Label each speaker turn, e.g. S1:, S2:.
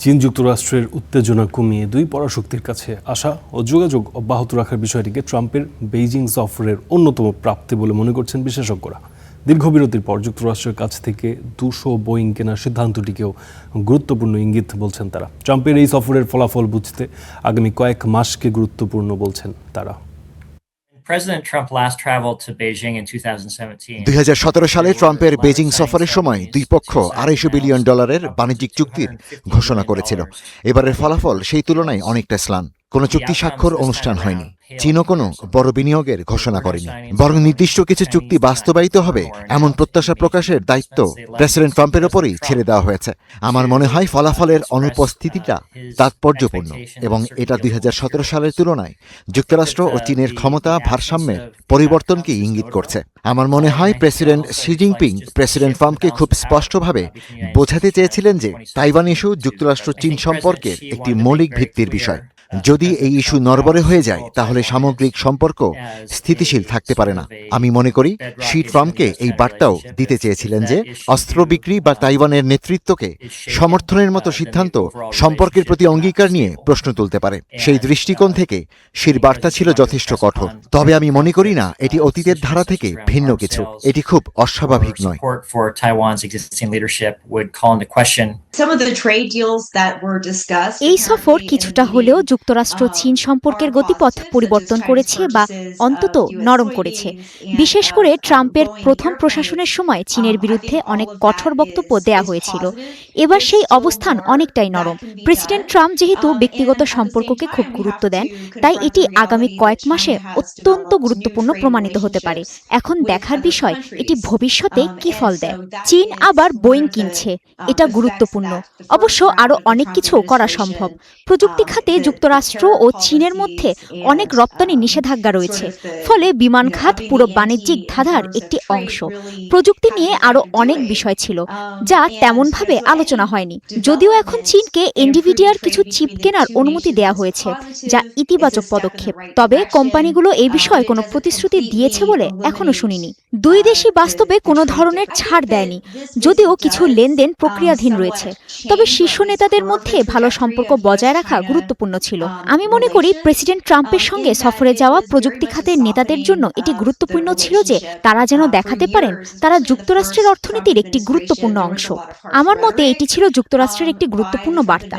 S1: চীন যুক্তরাষ্ট্রের উত্তেজনা কমিয়ে দুই পরাশক্তির কাছে আসা ও যোগাযোগ অব্যাহত রাখার বিষয়টিকে ট্রাম্পের বেইজিং সফরের অন্যতম প্রাপ্তি বলে মনে করছেন বিশেষজ্ঞরা। দীর্ঘ বিরতির পর যুক্তরাষ্ট্রের কাছ থেকে 200 বোয়িং কেনার সিদ্ধান্তটিকেও গুরুত্বপূর্ণ ইঙ্গিত বলছেন তারা। ট্রাম্পের এই সফরের ফলাফল বুঝতে আগামী কয়েক মাসকে গুরুত্বপূর্ণ বলছেন তারা।
S2: President Trump last traveled to Beijing in 2017.
S3: 2017 সালে ট্রাম্পের বেজিং সফরের সময় দুই পক্ষ $250 বিলিয়ন বাণিজ্যিক চুক্তির ঘোষণা করেছিল। এবারের ফলাফল সেই তুলনায় অনেকটা ম্লান। কোনো চুক্তি স্বাক্ষর অনুষ্ঠান হয়নি, চীনও কোনো বড় বিনিয়োগের ঘোষণা করেনি, বরং নির্দিষ্ট কিছু চুক্তি বাস্তবায়িত হবে এমন প্রত্যাশা প্রকাশের দায়িত্ব প্রেসিডেন্ট ট্রাম্পের ওপরই ছেড়ে দেওয়া হয়েছে। আমার মনে হয় ফলাফলের অনুপস্থিতিটা তাৎপর্যপূর্ণ এবং এটা 2017 সালের তুলনায় যুক্তরাষ্ট্র ও চীনের ক্ষমতা ভারসাম্যের পরিবর্তনকে ইঙ্গিত করছে। আমার মনে হয় প্রেসিডেন্ট শি জিনপিং প্রেসিডেন্ট ট্রাম্পকে খুব স্পষ্টভাবে বোঝাতে চেয়েছিলেন যে তাইওয়ান ইস্যু যুক্তরাষ্ট্র চীন সম্পর্কের একটি মৌলিক ভিত্তির বিষয়। যদি এই ইস্যু নড়বড়ে হয়ে যায় তাহলে সামগ্রিক সম্পর্ক স্থিতিশীল থাকতে পারে না। আমি মনে করি শি ট্রাম্পকে এই বার্তাও দিতে চেয়েছিলেন যে অস্ত্র বিক্রি বা তাইওয়ানের নেতৃত্বকে সমর্থনের মতো সিদ্ধান্ত সম্পর্কের প্রতি অঙ্গীকার নিয়ে প্রশ্ন তুলতে পারে। সেই দৃষ্টিকোণ থেকে শির বার্তা ছিল যথেষ্ট কঠোর, তবে আমি মনে করি না এটি অতীতের ধারা থেকে ভিন্ন কিছু। এটি খুব অস্বাভাবিক নয়।
S4: এই সফর কিছুটা হলেও যুক্তরাষ্ট্র চীন সম্পর্কের গতিপথ পরিবর্তন করেছে বা অন্তত নরম করেছে। বিশেষ করে ট্রাম্পের প্রথম প্রশাসনের সময় চীনের বিরুদ্ধে অনেক কঠোর বক্তব্য দেয়া হয়েছিল। এবার সেই অবস্থান অনেকটাই নরম। প্রেসিডেন্ট ট্রাম্প যেহেতু ব্যক্তিগত সম্পর্ককে খুব গুরুত্ব দেন, তাই এটি আগামী কয়েক মাসে অত্যন্ত গুরুত্বপূর্ণ প্রমাণিত হতে পারে। এখন দেখার বিষয় এটি ভবিষ্যতে কি ফল দেয়। চীন আবার বোয়িং কিনছে, এটা গুরুত্বপূর্ণ। অবশ্য আরও অনেক কিছু করা সম্ভব। প্রযুক্তি খাতে যুক্তরাষ্ট্র ও চীনের মধ্যে অনেক রপ্তানি নিষেধাজ্ঞা রয়েছে, ফলে বিমান খাত পুরো বাণিজ্যিক ধাঁধার একটি অংশ। প্রযুক্তি নিয়ে আরও অনেক বিষয় ছিল যা তেমনভাবে আলোচনা হয়নি। যদিও এখন চীনকে এনভিডিয়ার কিছু চিপ কেনার অনুমতি দেওয়া হয়েছে, যা ইতিবাচক পদক্ষেপ। তবে কোম্পানিগুলো এই বিষয়ে কোনো প্রতিশ্রুতি দিয়েছে বলে এখনো শুনিনি। দুই দেশই বাস্তবে কোনো ধরনের ছাড় দেয়নি, যদিও কিছু লেনদেন প্রক্রিয়াধীন রয়েছে। তবে শীর্ষ নেতাদের মধ্যে ভালো সম্পর্ক বজায় রাখা গুরুত্বপূর্ণ ছিল। আমি মনে করি প্রেসিডেন্ট ট্রাম্পের সঙ্গে সফরে যাওয়া প্রযুক্তি খাতের নেতাদের জন্য এটি গুরুত্বপূর্ণ ছিল যে তারা যেন দেখাতে পারেন তারা যুক্তরাষ্ট্রের অর্থনীতির একটি গুরুত্বপূর্ণ অংশ। আমার মতে এটি ছিল যুক্তরাষ্ট্রের একটি গুরুত্বপূর্ণ বার্তা।